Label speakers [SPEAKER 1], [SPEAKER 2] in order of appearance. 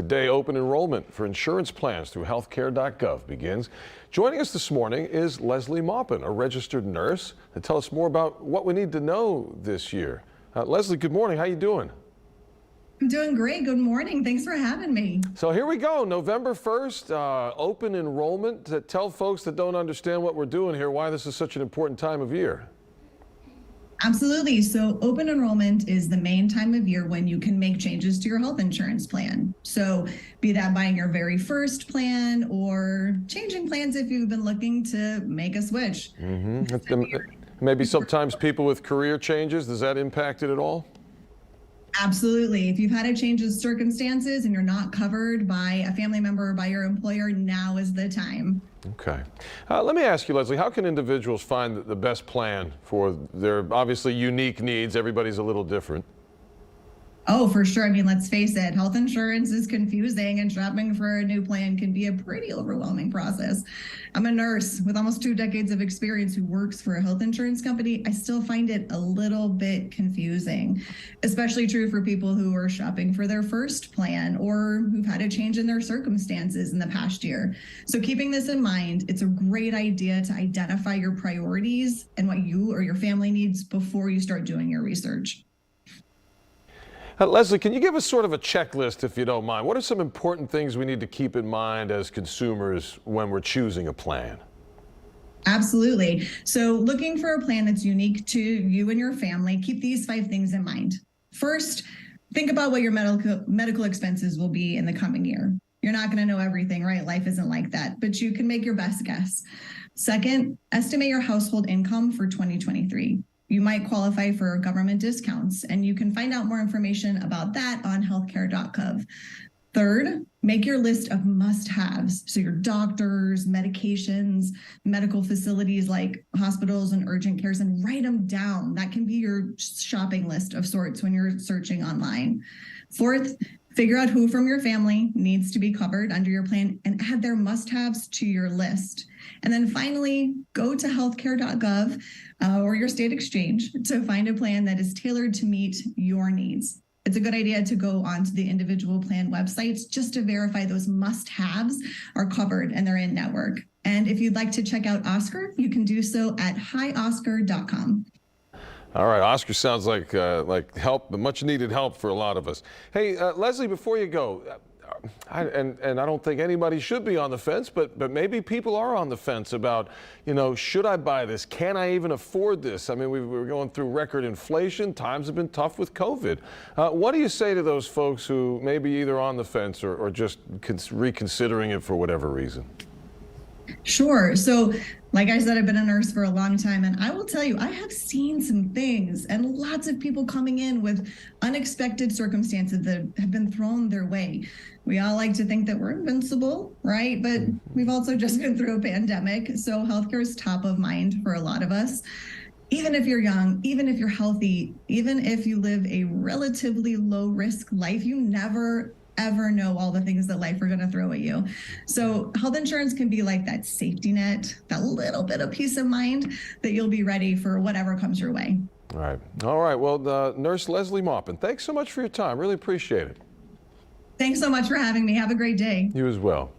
[SPEAKER 1] Today, open enrollment for insurance plans through healthcare.gov begins. Joining us this morning is Leslie Maupin, a registered nurse, to tell us more about what we need to know this year. Leslie, good morning. How you doing?
[SPEAKER 2] I'm doing great. Good morning. Thanks for having me.
[SPEAKER 1] So here we go, November 1st, open enrollment. To tell folks that don't understand what we're doing here why this is such an important time of year.
[SPEAKER 2] Absolutely. So open enrollment is the main time of year when you can make changes to your health insurance plan. So be that buying your very first plan or changing plans if you've been looking to make a switch.
[SPEAKER 1] Maybe sometimes people with career changes, does that impact it at all?
[SPEAKER 2] Absolutely. If you've had a change in circumstances and you're not covered by a family member or by your employer, now is the time.
[SPEAKER 1] Okay. Let me ask you, Leslie, how can individuals find the best plan for their obviously unique needs? Everybody's a little different.
[SPEAKER 2] Oh, for sure. I mean, let's face it, health insurance is confusing and shopping for a new plan can be a pretty overwhelming process. I'm a nurse with almost 2 decades of experience who works for a health insurance company. I still find it a little bit confusing, especially true for people who are shopping for their first plan or who've had a change in their circumstances in the past year. So keeping this in mind, it's a great idea to identify your priorities and what you or your family needs before you start doing your research.
[SPEAKER 1] Leslie, can you give us sort of a checklist, if you don't mind? What are some important things we need to keep in mind as consumers when we're choosing a plan?
[SPEAKER 2] Absolutely. So looking for a plan that's unique to you and your family, keep these 5 things in mind. First, think about what your medical expenses will be in the coming year. You're not going to know everything, right? Life isn't like that, but you can make your best guess. Second, estimate your household income for 2023. You might qualify for government discounts, and you can find out more information about that on healthcare.gov. Third, make your list of must-haves. So your doctors, medications, medical facilities like hospitals and urgent cares, and write them down. That can be your shopping list of sorts when you're searching online. Fourth, figure out who from your family needs to be covered under your plan and add their must-haves to your list. And then finally, go to healthcare.gov or your state exchange to find a plan that is tailored to meet your needs. It's a good idea to go onto the individual plan websites just to verify those must-haves are covered and they're in network. And if you'd like to check out Oscar, you can do so at hioscar.com.
[SPEAKER 1] All right, Oscar sounds like help, much needed help for a lot of us. Hey, Leslie, before you go, I don't think anybody should be on the fence, but maybe people are on the fence about, should I buy this? Can I even afford this? I mean, we're going through record inflation. Times have been tough with COVID. What do you say to those folks who may be either on the fence or just reconsidering it for whatever reason?
[SPEAKER 2] Sure. So like I said, I've been a nurse for a long time, and I will tell you, I have seen some things and lots of people coming in with unexpected circumstances that have been thrown their way. We all like to think that we're invincible, right? But we've also just been through a pandemic. So healthcare is top of mind for a lot of us. Even if you're young, even if you're healthy, even if you live a relatively low risk life, you never ever know all the things that life are going to throw at you. So health insurance can be like that safety net, that little bit of peace of mind that you'll be ready for whatever comes your way.
[SPEAKER 1] All right. Well, Nurse Leslie Maupin, thanks so much for your time. Really appreciate it.
[SPEAKER 2] Thanks so much for having me. Have a great day.
[SPEAKER 1] You as well.